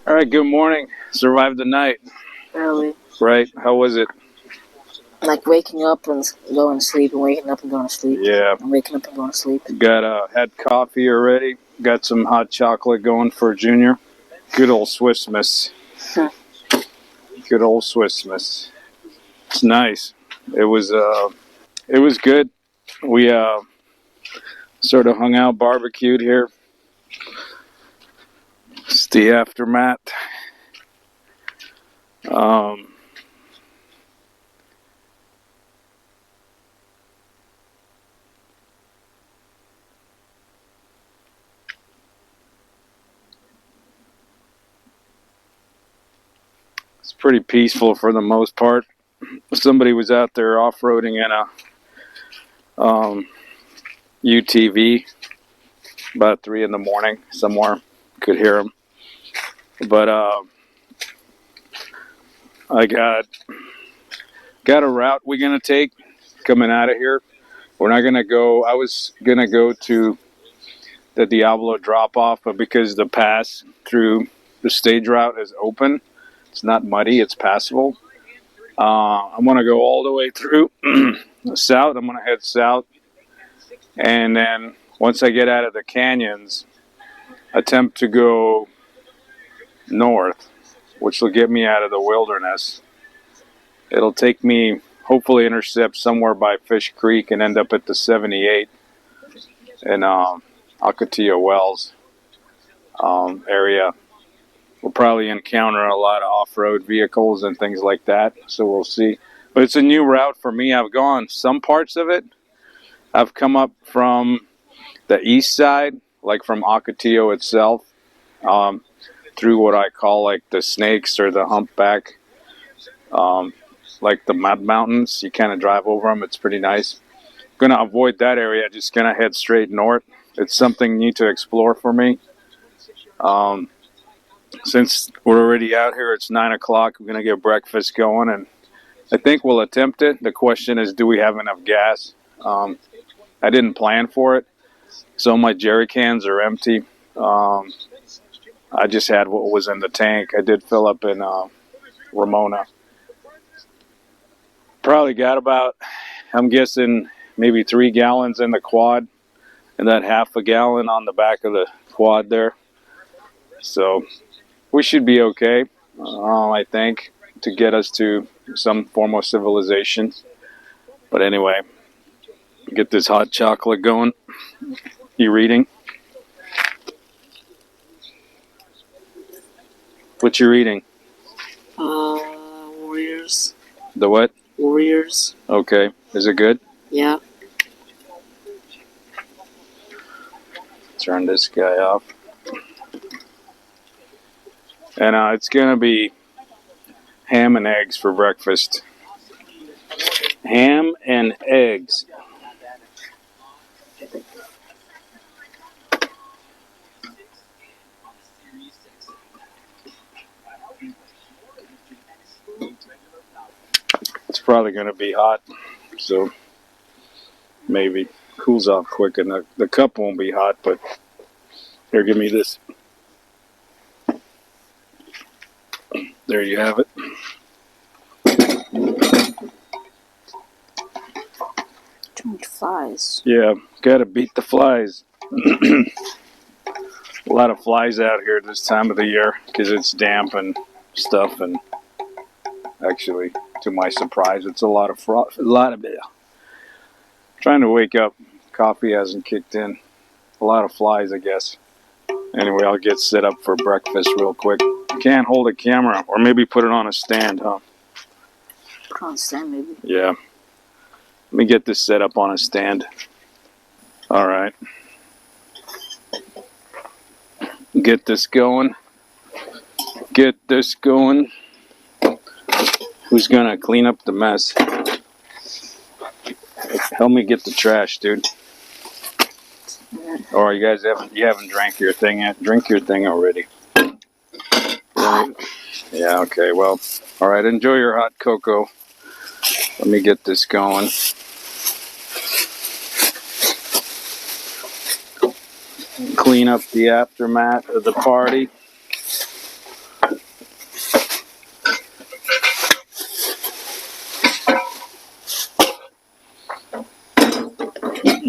All right, good morning. Survived the night. Early. Right? How was it? Like waking up and going to sleep and waking up and going to sleep. Yeah. And waking up and going to sleep. Had coffee already. Got some hot chocolate going for Junior. Good old Swiss Miss. Good old Swiss Miss. It's nice. It was good. We sort of hung out, barbecued here. It's the aftermath. It's pretty peaceful for the most part. Somebody was out there off-roading in a UTV about 3 in the morning somewhere. Could hear them. But I got a route we're going to take coming out of here. We're not going to go. I was going to go to the Diablo drop-off, but because the pass through the stage route is open, it's not muddy, it's passable. I'm going to go all the way through south. I'm going to head south. And then once I get out of the canyons, attempt to go north, which will get me out of the wilderness. It'll take me, hopefully intercept somewhere by Fish Creek and end up at the 78 in Alcatillo Wells area. We'll probably encounter a lot of off-road vehicles and things like that, so we'll see. But it's a new route for me. I've gone some parts of it. I've come up from the east side, like from Alcatillo itself, through what I call like the snakes or the humpback, like the mud mountains. You kind of drive over them. It's pretty nice. Going to avoid that area. Just going to head straight north. It's something new to explore for me. Since we're already out here, it's 9 o'clock. We're going to get breakfast going, and I think we'll attempt it. The question is, do we have enough gas? I didn't plan for it, so my jerry cans are empty. I just had what was in the tank. I did fill up in Ramona. Probably got about, I'm guessing, maybe 3 gallons in the quad, and that half a gallon on the back of the quad there. So we should be okay, I think, to get us to some form of civilization. But anyway, get this hot chocolate going. You reading? What you reading? Warriors. The what? Warriors. Okay. Is it good? Yeah. Turn this guy off. And it's going to be ham and eggs for breakfast. Ham and eggs. It's probably going to be hot, so maybe cools off quick, and the cup won't be hot, but here, give me this. There you have it. Too much flies. Yeah, gotta beat the flies. A lot of flies out here this time of the year because it's damp and stuff, and actually, to my surprise, it's a lot of it. Trying to wake up. Coffee hasn't kicked in. A lot of flies, I guess. Anyway, I'll get set up for breakfast real quick. Can't hold a camera, or maybe put it on a stand, huh? Put it on a stand, maybe. Yeah. Let me get this set up on a stand. All right. Get this going. Get this going. Who's gonna clean up the mess? Help me get the trash, dude. Or you guys haven't drank your thing yet? Drink your thing already. Hot. Yeah, okay, well, all right, enjoy your hot cocoa. Let me get this going. Clean up the aftermath of the party.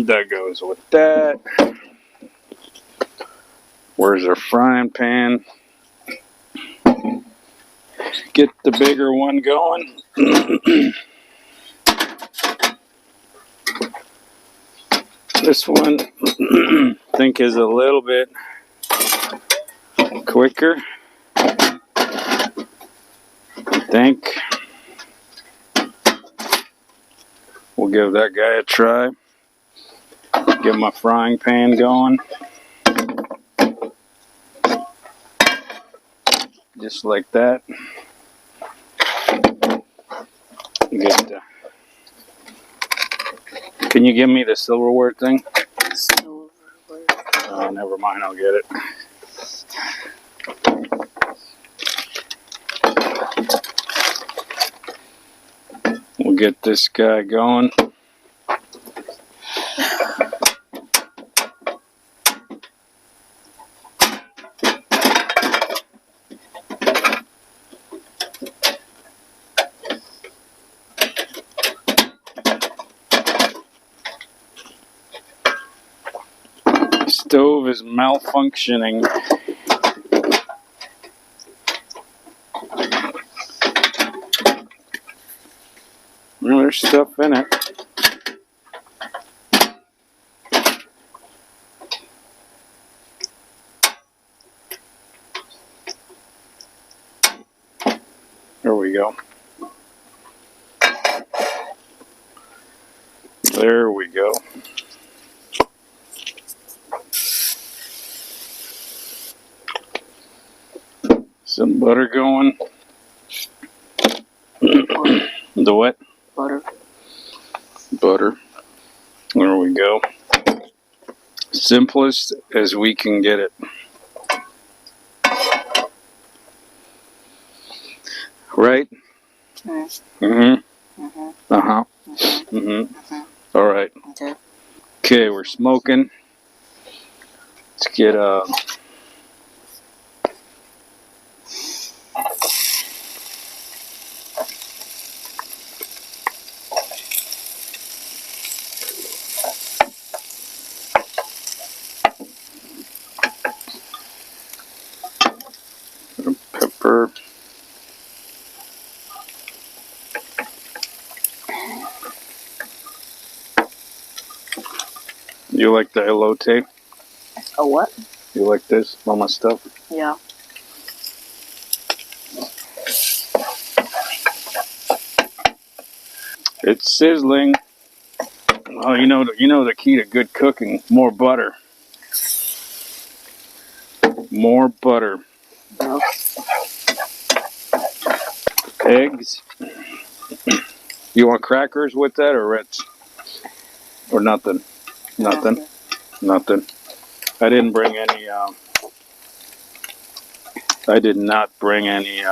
That goes with that. Where's our frying pan? Get the bigger one going. This one, I think, is a little bit quicker. I think. We'll give that guy a try. Get my frying pan going. Just like that. Can you give me the silverware thing? Silverware. Oh, never mind, I'll get it. We'll get this guy going. Stove is malfunctioning. Well, there's stuff in it. There we go. There we go. Some butter going. The what? Butter. Butter. There we go. Simplest as we can get it. Right? Mm-hmm. Uh-huh. All right. Okay, we're smoking. Let's get pepper. You like the elote? A what? You like this, all my stuff? Yeah. It's sizzling. Oh, you know the key to good cooking: more butter. More butter. No. Eggs. You want crackers with that or Ritz? Or nothing? Nothing. Nothing. I didn't bring any. I did not bring any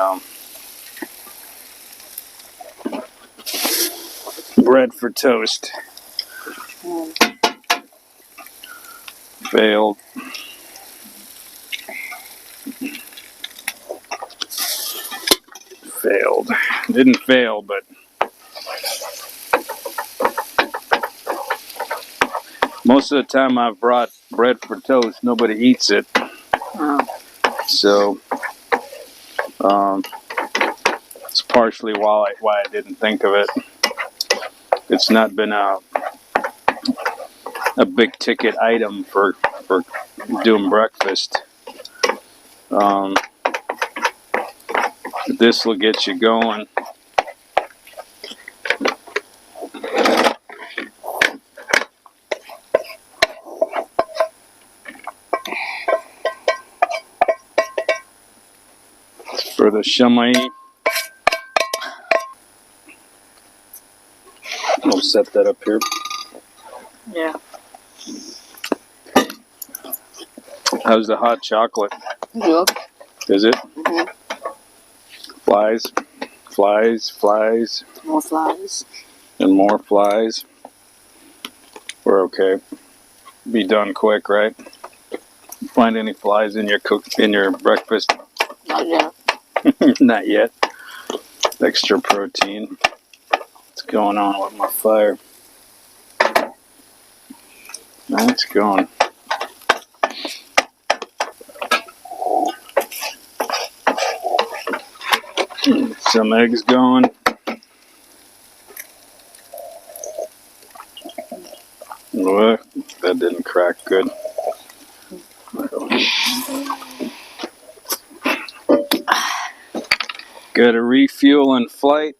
bread for toast. Failed. Failed. Didn't fail, but most of the time I've brought bread for toast, nobody eats it. Oh. So it's partially why I didn't think of it. It's not been a big ticket item for doing breakfast. This will get you going. For the shumai, we'll set that up here. Yeah. How's the hot chocolate? Good. Is it? Mm-hmm. Flies, flies, flies. More flies. And more flies. We're okay. Be done quick, right? Find any flies in your breakfast? Not yet. Not yet. Extra protein. What's going on with my fire? That's going. Some eggs going. What? That didn't crack good. Got a refuel in flight.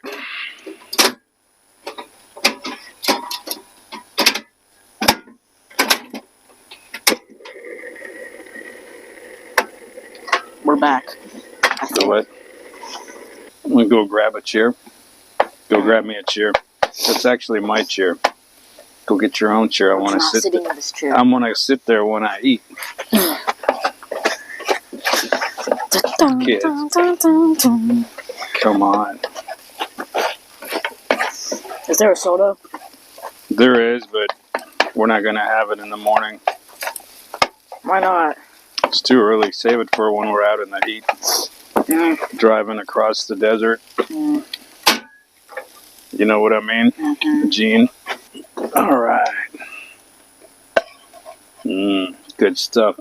We're back. So what? I'm gonna go grab a chair. Go grab me a chair. That's actually my chair. Go get your own chair. I want to sit. Sitting in this chair. I'm gonna sit there when I eat. Kids, come on. Is there a soda? There is, but we're not gonna have it in the morning. Why not? It's too early. Save it for when we're out in the heat. Driving across the desert. You know what I mean? Gene. All right. Good stuff.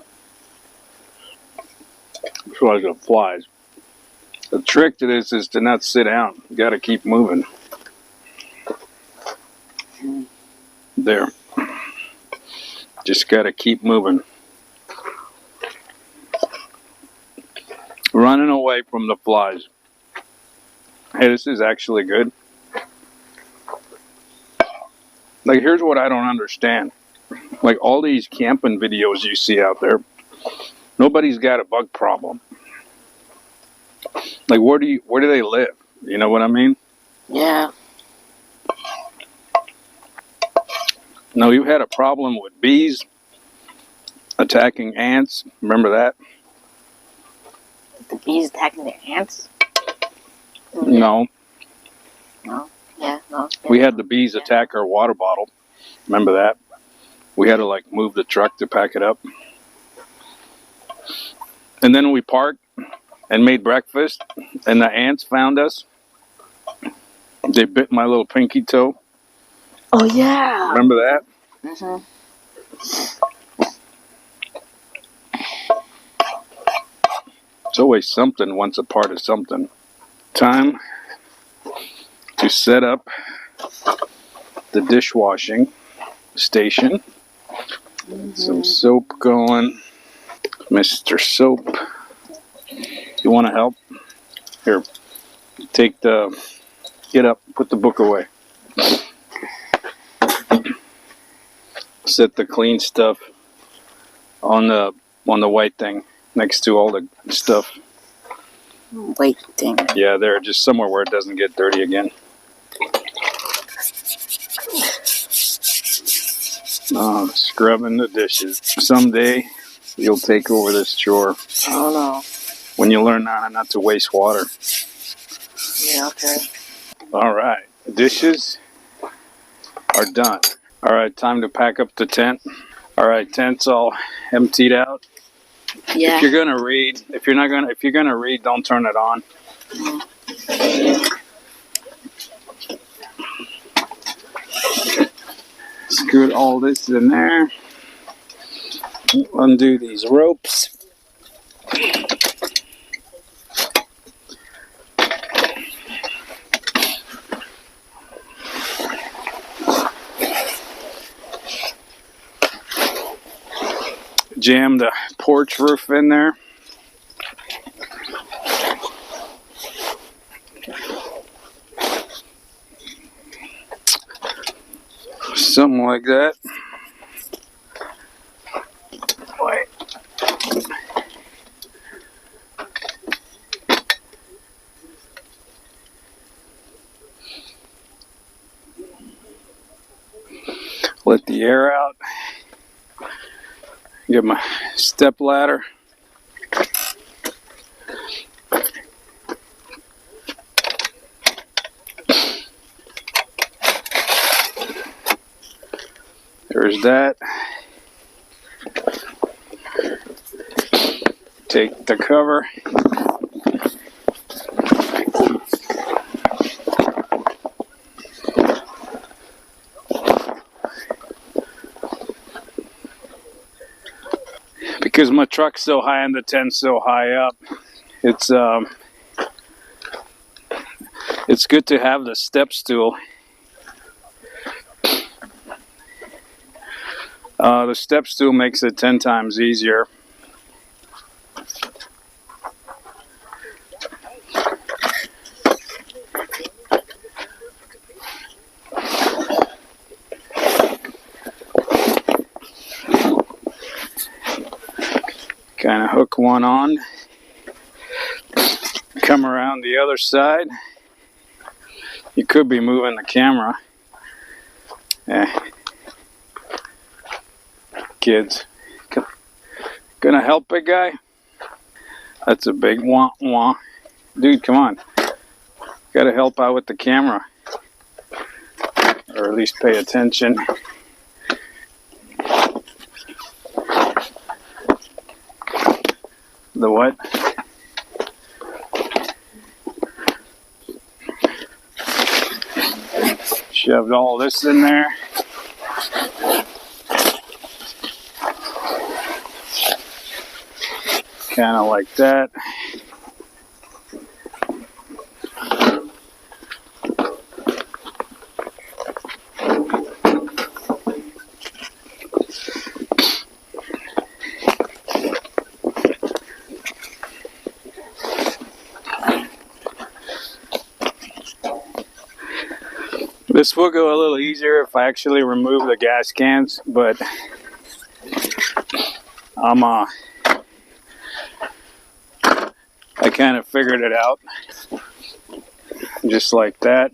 That's why it flies. The trick to this is to not sit down. You got to keep moving. There. Just got to keep moving. Running away from the flies. Hey, this is actually good. Like, here's what I don't understand. Like, all these camping videos you see out there, nobody's got a bug problem. Like, where do they live? You know what I mean? Yeah. No, you had a problem with bees attacking ants. Remember that? The bees attacking the ants? No. No? Yeah, no. We had the bees attack our water bottle. Remember that? We had to, like, move the truck to pack it up. And then we parked and made breakfast, and the ants found us. They bit my little pinky toe. Oh, yeah. Remember that? It's always something once a part of something. Time to set up the dishwashing station. Some soap going. Mr. Soap. You want to help? Here. Get up. Put the book away. Set the clean stuff on the white thing next to all the stuff. White thing. Yeah, there, just somewhere where it doesn't get dirty again. Oh, scrubbing the dishes. Someday you'll take over this chore. Oh no. When you learn not to waste water. Yeah, okay. All right, dishes are done. All right, time to pack up the tent. All right, tent's all emptied out. Yeah. If you're gonna read, if you're gonna read, don't turn it on. Scoot all this in there. Undo these ropes. Jam the porch roof in there. Something like that. Wait. Let the air out. Get my step ladder. There's that. Take the cover. because my truck's so high and the tent's so high up. It's good to have the step stool. The step stool makes it 10 times easier. Kind of hook one on, come around the other side. You could be moving the camera. Kids. Gonna help, big guy? That's a big wah wah. Dude, come on. Gotta help out with the camera. Or at least pay attention. The what? Shoved all this in there. Kind of like that. This will go a little easier if I actually remove the gas cans, but I kind of figured it out. Just like that.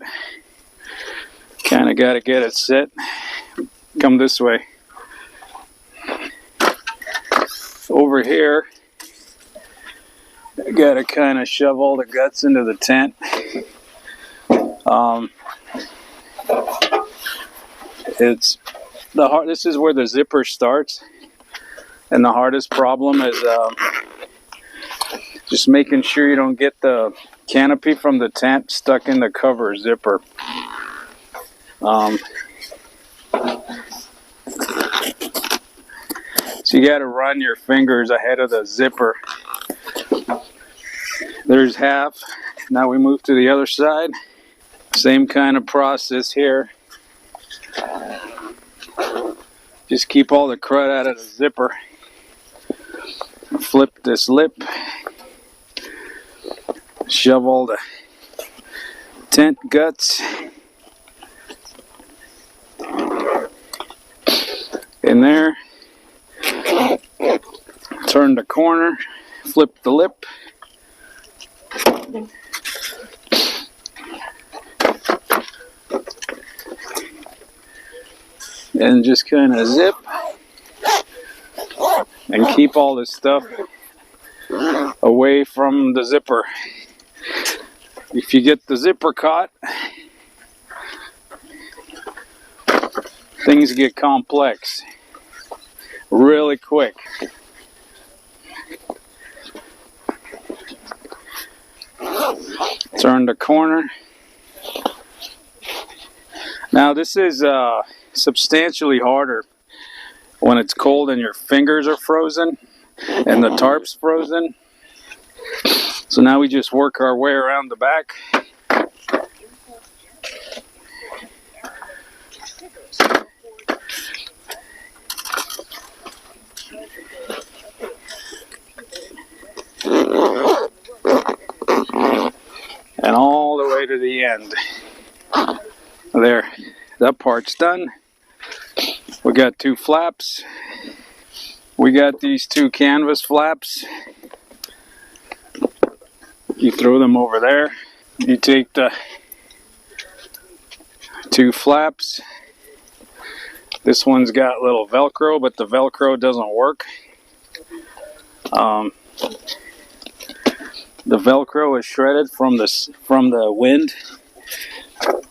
Kind of got to get it set. Come this way. Over here, I got to kind of shove all the guts into the tent. This is where the zipper starts, and the hardest problem is just making sure you don't get the canopy from the tent stuck in the cover zipper. So you got to run your fingers ahead of the zipper. There's half. Now we move to the other side. Same kind of process here. Just keep all the crud out of the zipper. Flip this lip. Shove all the tent guts in there. Turn the corner. Flip the lip. And just kind of zip and keep all this stuff away from the zipper. If you get the zipper caught, things get complex really quick. Turn the corner. Now this is substantially harder when it's cold and your fingers are frozen and the tarp's frozen. So now we just work our way around the back. And all the way to the end. There, that part's done. We got two flaps. We got these two canvas flaps. You throw them over there. You take the two flaps. This one's got little Velcro, but the Velcro doesn't work. The Velcro is shredded from the wind.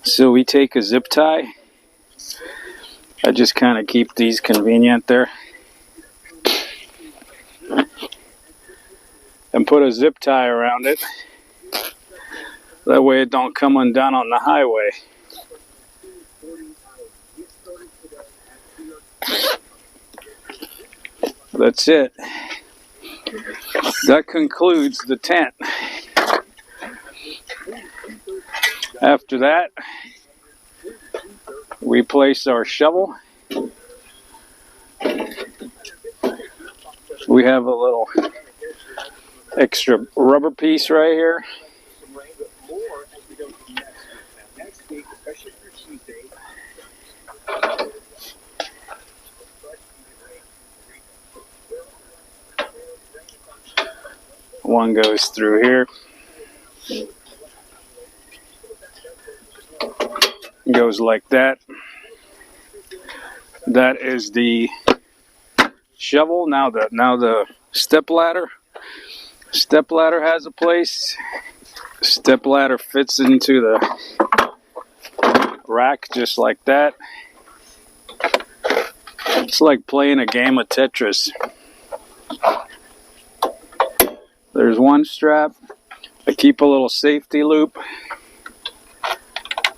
So we take a zip tie. I just kind of keep these convenient there. And put a zip tie around it. That way it don't come undone on the highway. That's it. that concludes the tent. After that, we place our shovel. We have a little extra rubber piece right here. One goes through here. Goes like that. That is the shovel. Now the step ladder. Step ladder has a place. Step ladder fits into the rack just like that. It's like playing a game of Tetris. There's one strap. I keep a little safety loop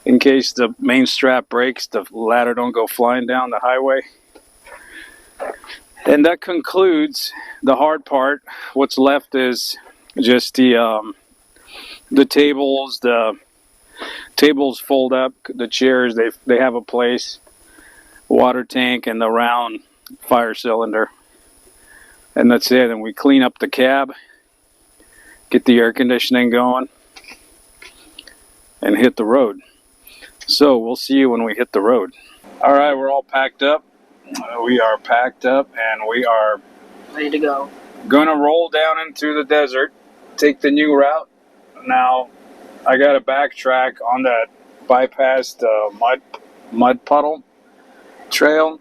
in case the main strap breaks, the ladder don't go flying down the highway. And that concludes the hard part. What's left is just the tables. The tables fold up. The chairs, they have a place. Water tank and the round fire cylinder. And that's it. And we clean up the cab, get the air conditioning going, and hit the road. So we'll see you when we hit the road. All right, we're all packed up. We are packed up and we are Ready to go. Gonna roll down into the desert, take the new route. Now, I got to backtrack on that bypassed mud puddle trail.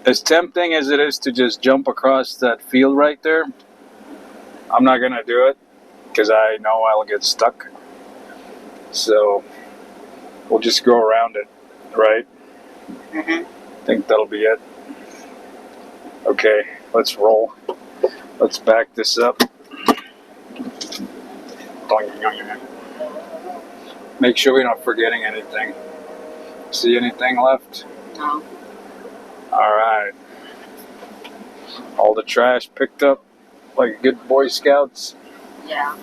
As tempting as it is to just jump across that field right there, I'm not gonna do it because I know I'll get stuck. So we'll just go around it, right? Mm-hmm. I think that'll be it. Okay, let's roll. Let's back this up. Make sure we're not forgetting anything. See anything left? No. Alright. All the trash picked up like good Boy Scouts? Yeah.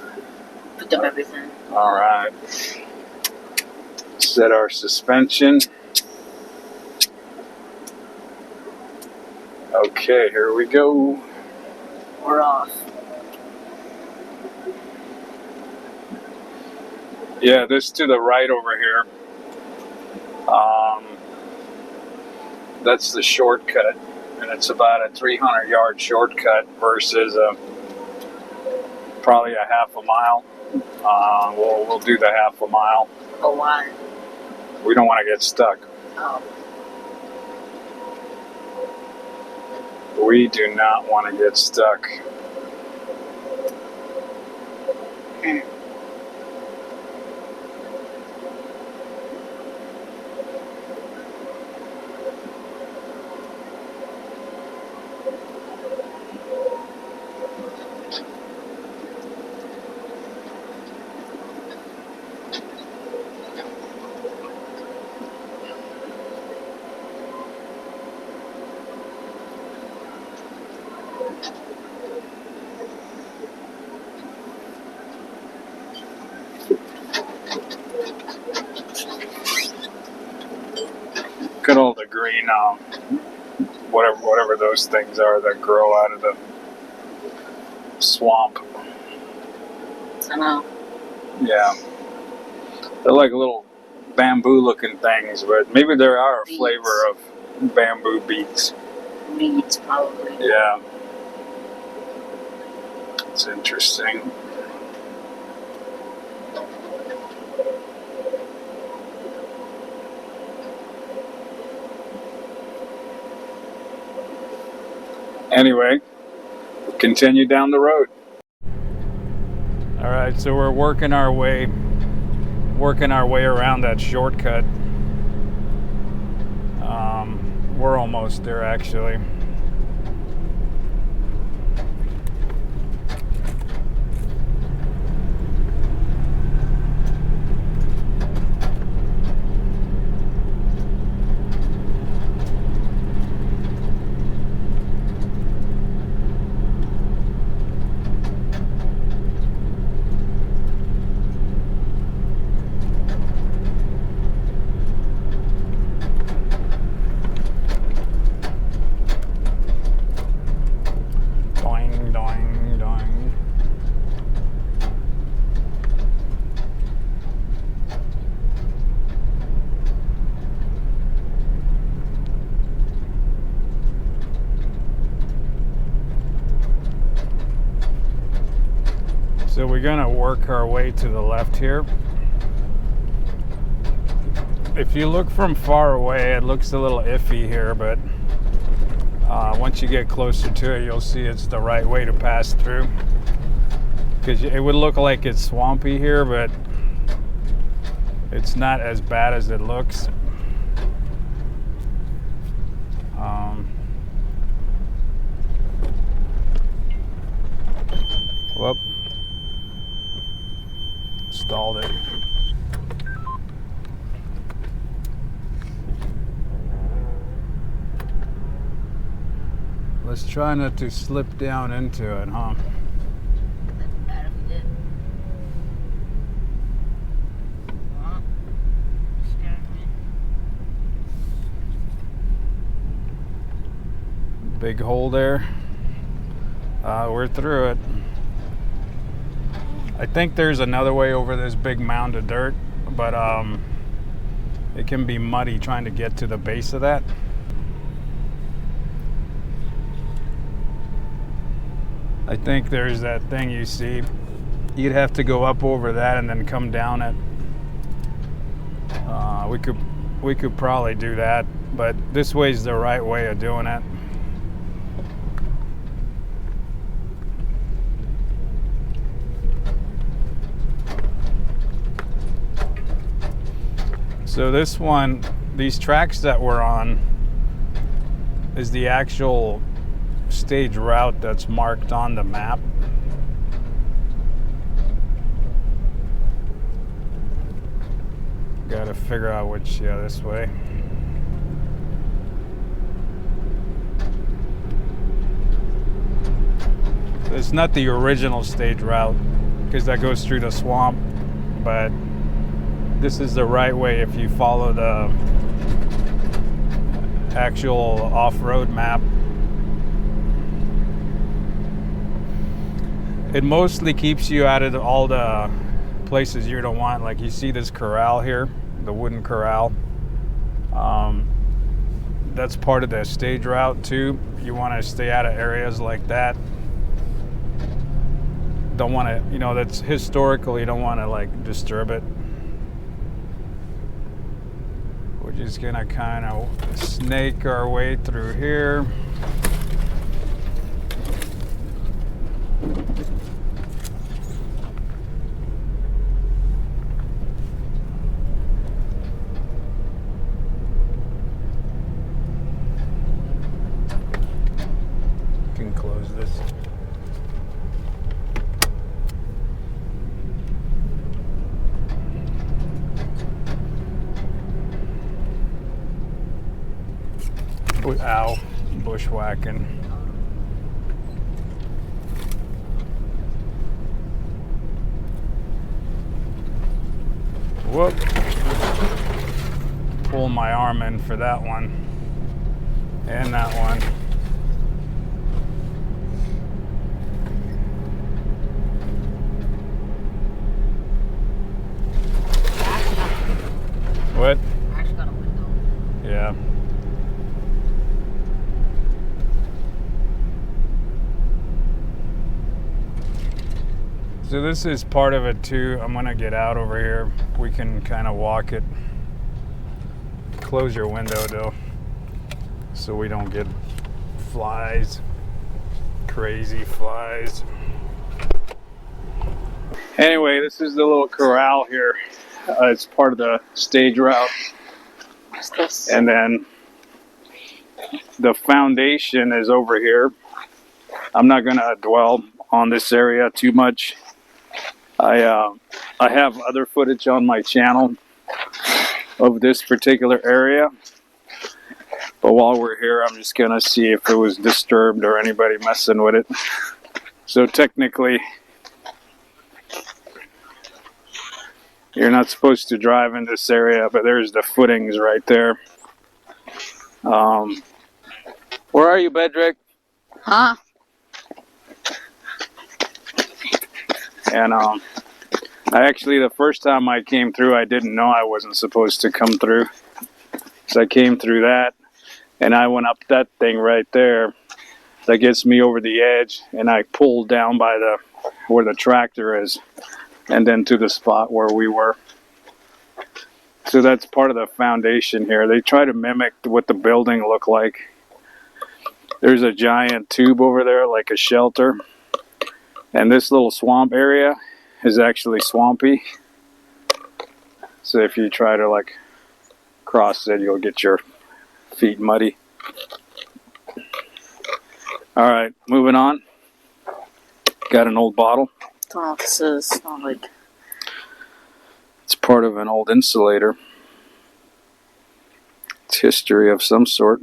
Picked up everything. Alright. Set our suspension. Okay, here we go. We're off. Yeah, this to the right over here. That's the shortcut, and it's about a 300-yard shortcut versus probably a half a mile. We'll do the half a mile. Oh, why? We don't want to get stuck. Oh. We do not want to get stuck. Look at all the green, whatever those things are that grow out of the swamp. I know. Yeah. They're like little bamboo-looking things, but maybe there are a Beets. flavor of bamboo beets. Weeds, probably. Yeah. It's interesting. Anyway, continue down the road. All right, so we're working our way around that shortcut. We're almost there, actually. So we're gonna work our way to the left here. If you look from far away, it looks a little iffy here, but once you get closer to it, you'll see it's the right way to pass through. Because it would look like it's swampy here, but it's not as bad as it looks. Whoop. Stalled it. Let's try not to slip down into it, huh? Bad if we did. Scaring me. Big hole there. We're through it. I think there's another way over this big mound of dirt, but it can be muddy trying to get to the base of that. I think there's that thing you see. You'd have to go up over that and then come down it. We could probably do that, but this way's the right way of doing it. So this one, these tracks that we're on, is the actual stage route that's marked on the map. Gotta figure out which, yeah, this way. It's not the original stage route because that goes through the swamp, but this is the right way if you follow the actual off-road map. It mostly keeps you out of all the places you don't want. Like you see this corral here, the wooden corral. That's part of the stage route too. You want to stay out of areas like that. Don't want to, that's historical. You don't want to like disturb it. We're just gonna kind of snake our way through here. Can close this. Ow, bushwhacking. Whoop. Pull my arm in for that one. And that one. What? I actually got a window. Yeah. So this is part of it too. I'm gonna get out over here. We can kind of walk it. Close your window though, so we don't get flies, crazy flies. Anyway, this is the little corral here. It's part of the stage route. What's this? And then the foundation is over here. I'm not gonna dwell on this area too much. I have other footage on my channel of this particular area, but while we're here, I'm just gonna see if it was disturbed or anybody messing with it. So technically, you're not supposed to drive in this area, but there's the footings right there. Where are you, Bedrich? Huh? And I actually, the first time I came through, I didn't know I wasn't supposed to come through. So I came through that, and I went up that thing right there that gets me over the edge, and I pulled down by where the tractor is, and then to the spot where we were. So that's part of the foundation here. They try to mimic what the building looked like. There's a giant tube over there, like a shelter. And this little swamp area is actually swampy. So if you try to like cross it, you'll get your feet muddy. All right, moving on. Got an old bottle. Don't know what this is. It's not like... It's part of an old insulator. It's history of some sort.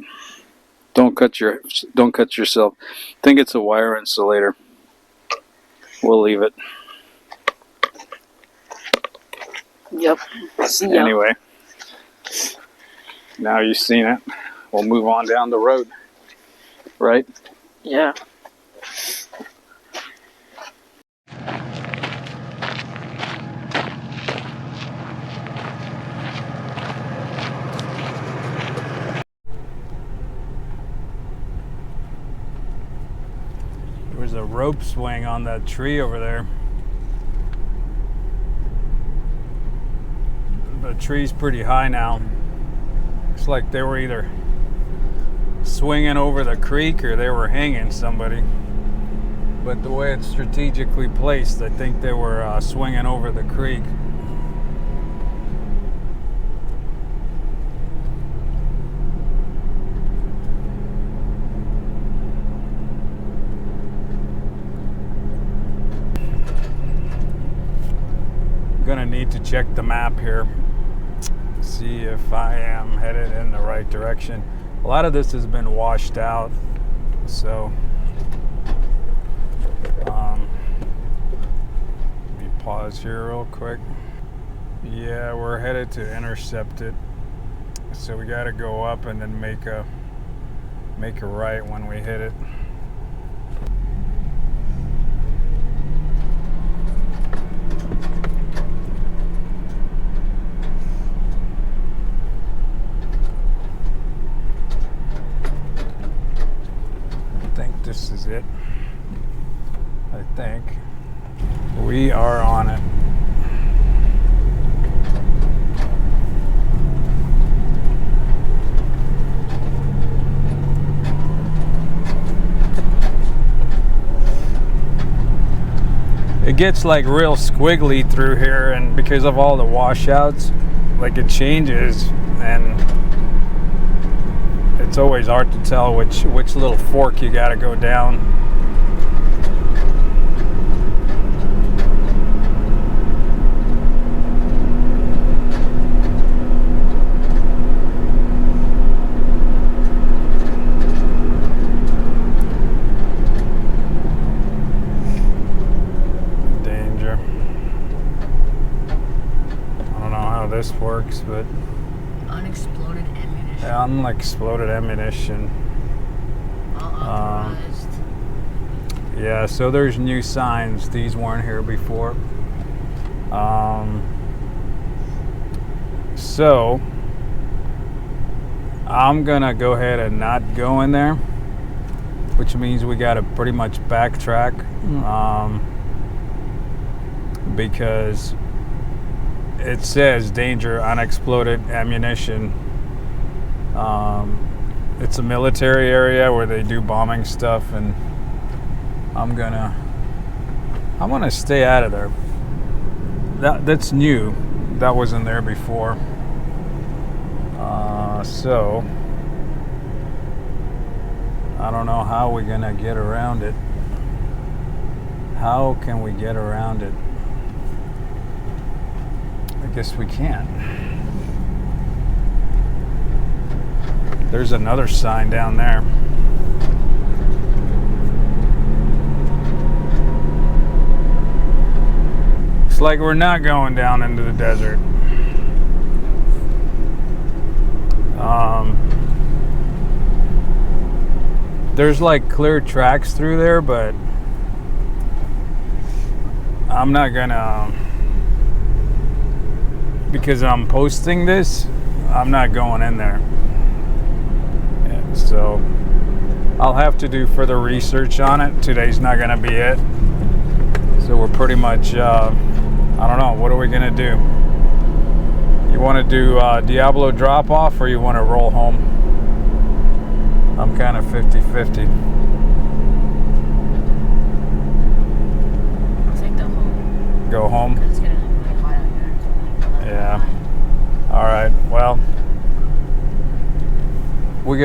Don't cut yourself. I think it's a wire insulator. We'll leave it. Yep. Anyway, now you've seen it. We'll move on down the road. Right? Yeah. There's a rope swing on that tree over there. The tree's pretty high now. Looks like they were either swinging over the creek or they were hanging somebody. But the way it's strategically placed, I think they were swinging over the creek. Gonna need to check the map here, see if I am headed in the right direction. A lot of this has been washed out, so let me pause here real quick. Yeah, we're headed to intercept it, so we got to go up and then make a right when we hit it. This is it. I think we are on it. It gets like real squiggly through here, and because of all the washouts, like it changes, and it's always hard to tell which little fork you gotta go down. Danger. I don't know how this works, but Unexploded ammunition. yeah, unexploded ammunition. Unauthorized. Yeah, so there's new signs. These weren't here before. So I'm gonna go ahead and not go in there, which means we gotta pretty much backtrack, because it says danger, unexploded ammunition. It's a military area where they do bombing stuff, and I'm gonna stay out of there. That's new. That wasn't there before. So I don't know how we're gonna get around it. How can we get around it? I guess we can't. There's another sign down there. Looks like we're not going down into the desert. There's like clear tracks through there, but I'm not gonna, because I'm posting this, I'm not going in there. Yeah, so I'll have to do further research on it. Today's not gonna be it. So we're pretty much, I don't know, what are we gonna do? You want to do Diablo drop off, or you want to roll home? I'm kind of 50-50. I think go home. Go home? It's gonna be hot out here. Yeah. All right. Well, we're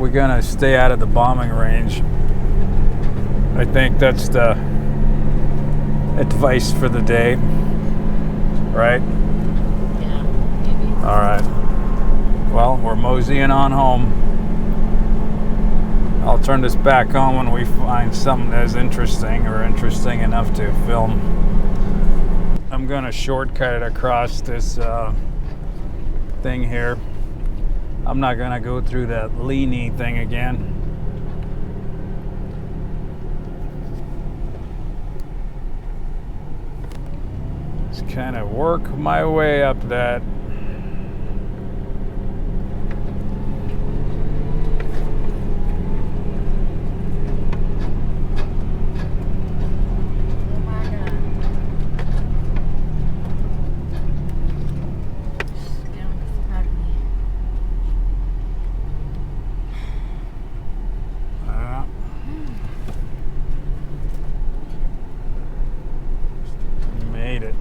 gonna stay out of the bombing range. I think that's the advice for the day, right? Yeah, maybe. All right. Well, we're moseying on home. I'll turn this back on when we find something that's interesting or interesting enough to film. I'm gonna shortcut it across this thing here. I'm not gonna go through that leany thing again. Just kind of work my way up that. Oh my god. Get on the front of me. Made it.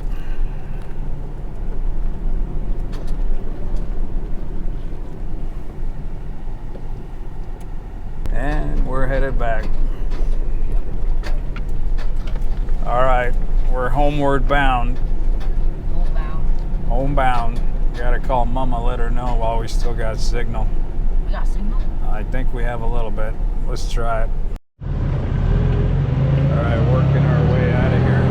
And we're headed back. All right, we're homeward bound. Homebound. Gotta call Mama, let her know while we still got signal. We got signal? I think we have a little bit. Let's try it. All right, working our way out of here.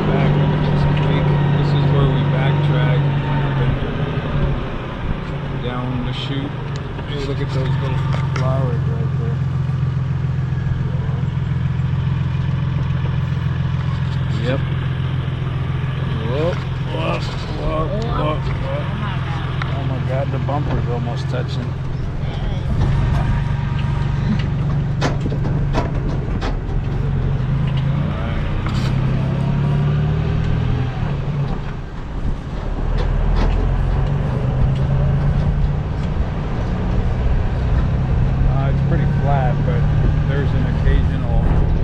Back into this creek. This is where we backtrack down the chute. Hey, look at those little flowers right there. Yep. Whoa, whoa, whoa, whoa, whoa. Oh my God, the bumper's almost touching.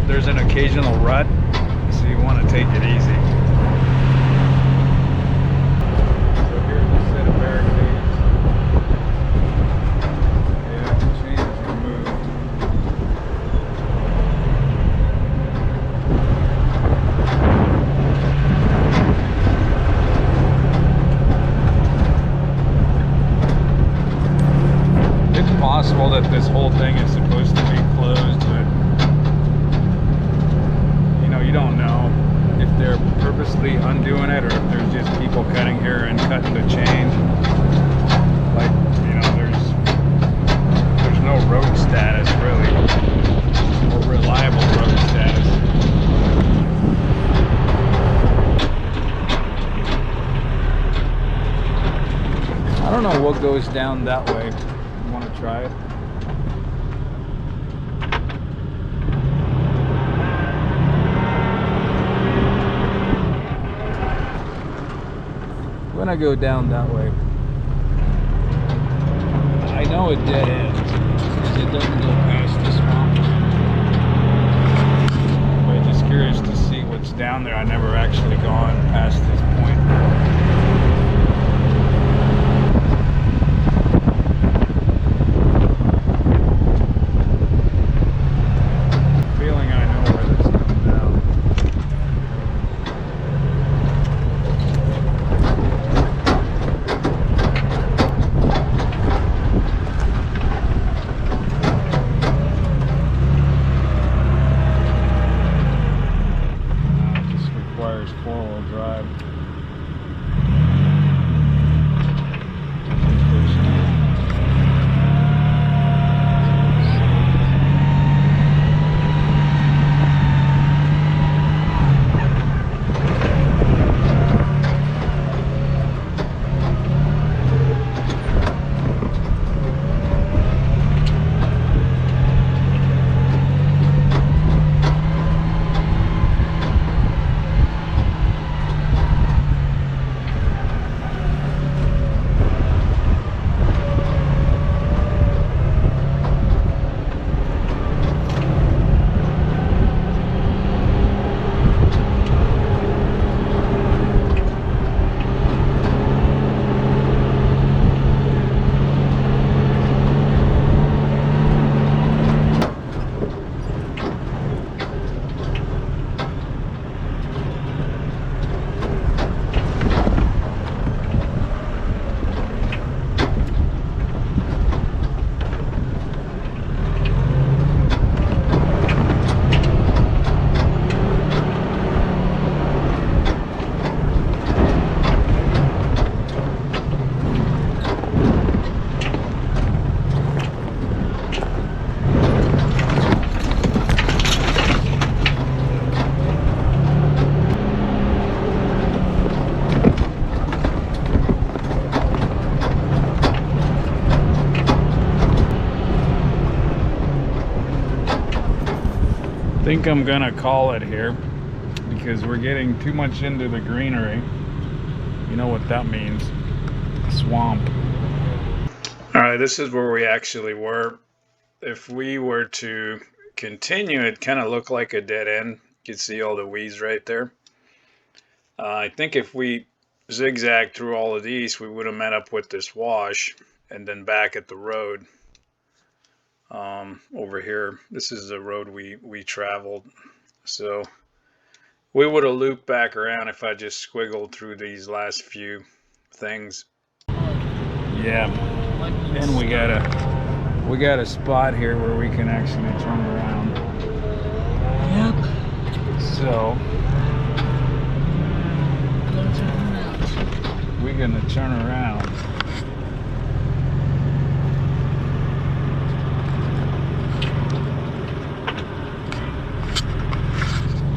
There's an occasional rut, so you want to take it easy. So here's a set of barricades. Yeah, the chain is removed. It's possible that this whole thing is supposed to be closed, but you don't know if they're purposely undoing it or if there's just people cutting here and cutting the chain. Like, there's no road status really, or reliable road status. I don't know what goes down that way. You want to try it? When I go down that way, I know it dead ends because it doesn't go past the swamp. But I'm just curious to see what's down there. I never actually gone past this point. Four-wheel drive. think I'm gonna call it here because we're getting too much into the greenery. You know what that means. Swamp. Alright, this is where we actually were. If we were to continue, it kind of looked like a dead end. You can see all the weeds right there. I think if we zigzagged through all of these, we would have met up with this wash and then back at the road. Over here, this is the road we traveled. So we would have looped back around if I just squiggled through these last few things. Yeah, and we got a spot here where we can actually turn around. Yep. So we're gonna turn around.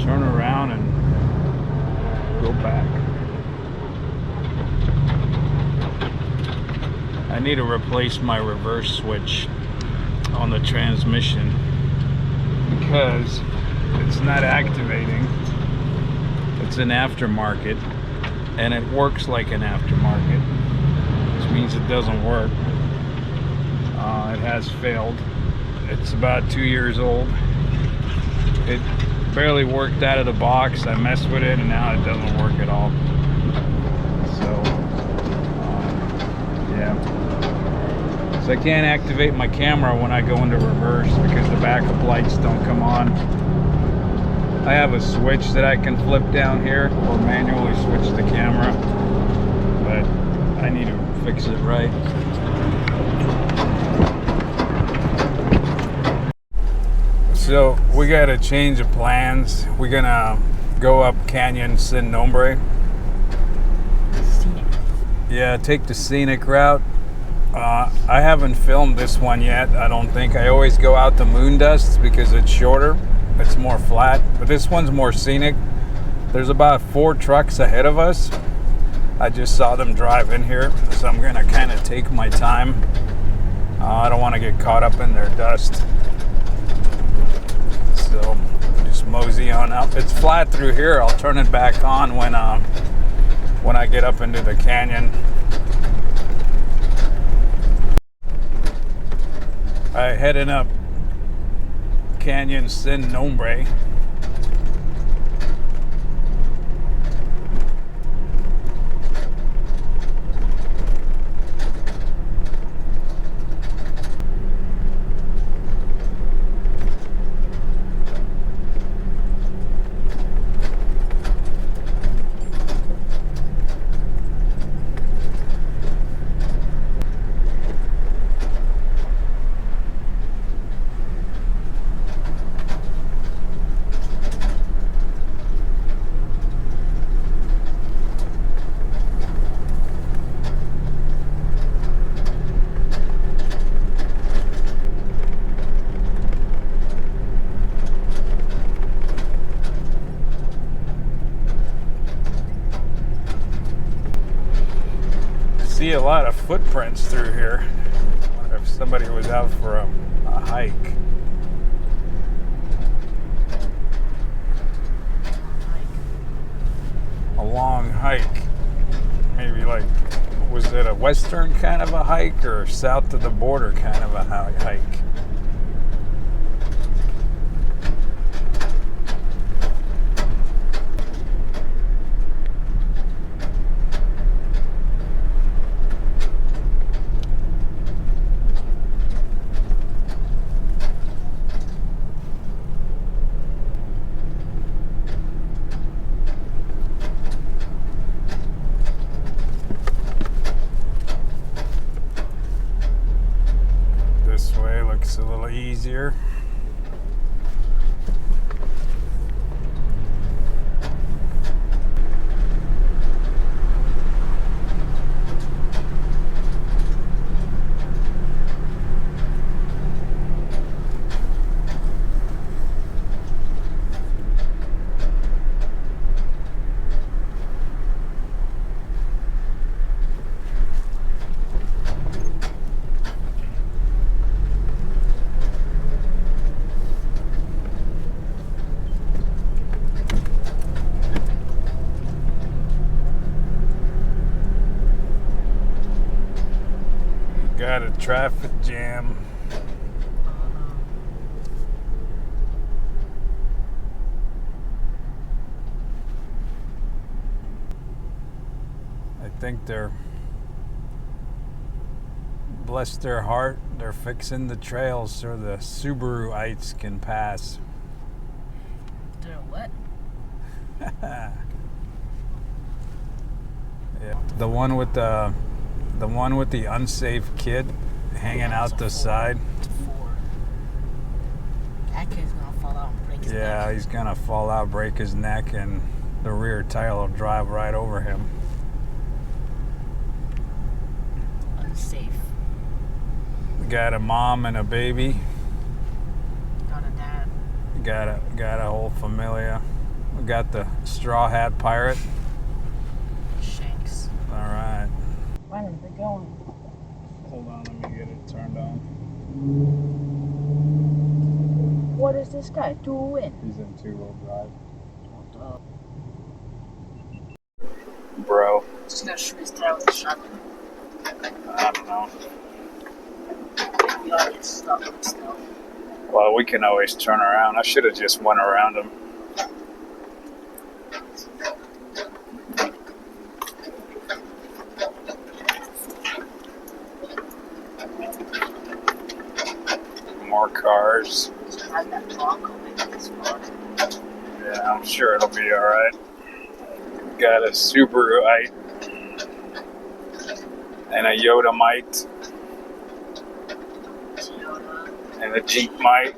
Turn around and go back. I need to replace my reverse switch on the transmission because it's not activating. It's an aftermarket and it works like an aftermarket, which means it doesn't work. It has failed. It's about 2 years old. It barely worked out of the box. I messed with it and now it doesn't work at all. So yeah, so I can't activate my camera when I go into reverse because the backup lights don't come on. I have a switch that I can flip down here or manually switch the camera, but I need to fix it right. So we got a change of plans. We're gonna go up Canyon Sin Nombre. Scenic. Yeah, take the scenic route. I haven't filmed this one yet, I don't think. I always go out to Moondust because it's shorter. It's more flat, but this one's more scenic. There's about 4 trucks ahead of us. I just saw them drive in here, so I'm gonna kind of take my time. I don't want to get caught up in their dust. So just mosey on up. It's flat through here. I'll turn it back on when I get up into the canyon. All right, heading up Canyon Sin Nombre. See a lot of footprints through here. I wonder if somebody was out for a hike. A long hike. Maybe like, was it a western kind of a hike or south of the border kind of a hike? This way looks a little easier. got a traffic jam. I think they're, bless their heart, they're fixing the trails so the Subaruites can pass. They're what? Yeah, the one with the unsafe kid hanging out the side. It's a Ford. That kid's gonna fall out and break his neck. Yeah, he's gonna fall out, break his neck, and the rear tire will drive right over him. Unsafe. We got a mom and a baby. Got a dad. Got a whole familia. We got the straw hat pirate. Shanks. All right. Where are they going? Hold on, let me get it turned on. What is this guy doing? He's in two-wheel drive. Hold Bro, up. Just gonna shoot his tire with a shotgun. I don't know. We all get stuck with stuff. Well, we can always turn around. I should have just went around him. More cars. How's that Bronco making this far? Yeah, I'm sure it'll be alright. Got a Subaruite and a Yoda-mite and a Jeep-mite.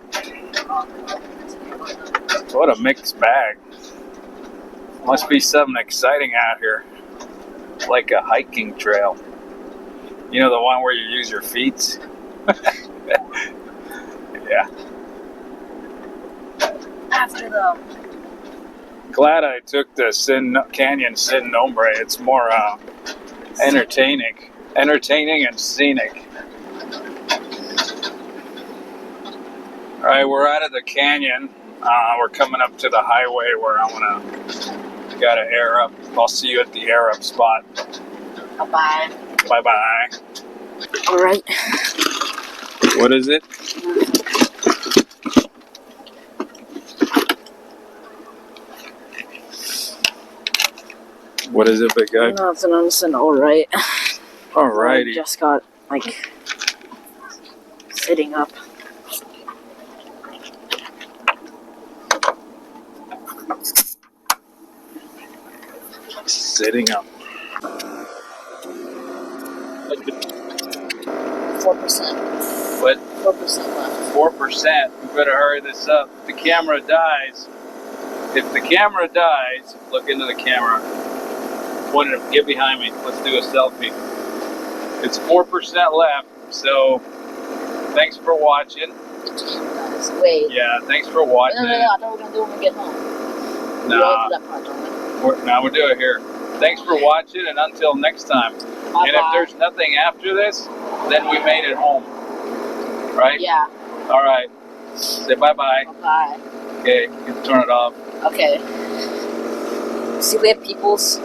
What a mixed bag. Must be something exciting out here. Like a hiking trail. You know, the one where you use your feet? Yeah. After the Glad I took the Canyon Sin Nombre. It's more entertaining and scenic. All right, we're out of the canyon. We're coming up to the highway where I gotta air up. I'll see you at the air up spot. bye. Bye bye. All right. What is it? What is it, big guy? Nothing. I'm saying all right. Alrighty. I just got like sitting up. Sitting up. 4%. What? 4% left. 4%. We better hurry this up. The camera dies. If the camera dies, look into the camera. Get behind me. Let's do a selfie. It's 4% left. So, thanks for watching. Wait. Yeah, thanks for watching. No. I thought we were gonna do it when we get home. Nah. That part, don't we? Now we'll do it here. Thanks for watching, and until next time. Bye-bye. And if there's nothing after this, then we made it home. Right? Yeah. All right. Say bye-bye. Bye. Okay, you can turn it off. Okay. See, we have peoples.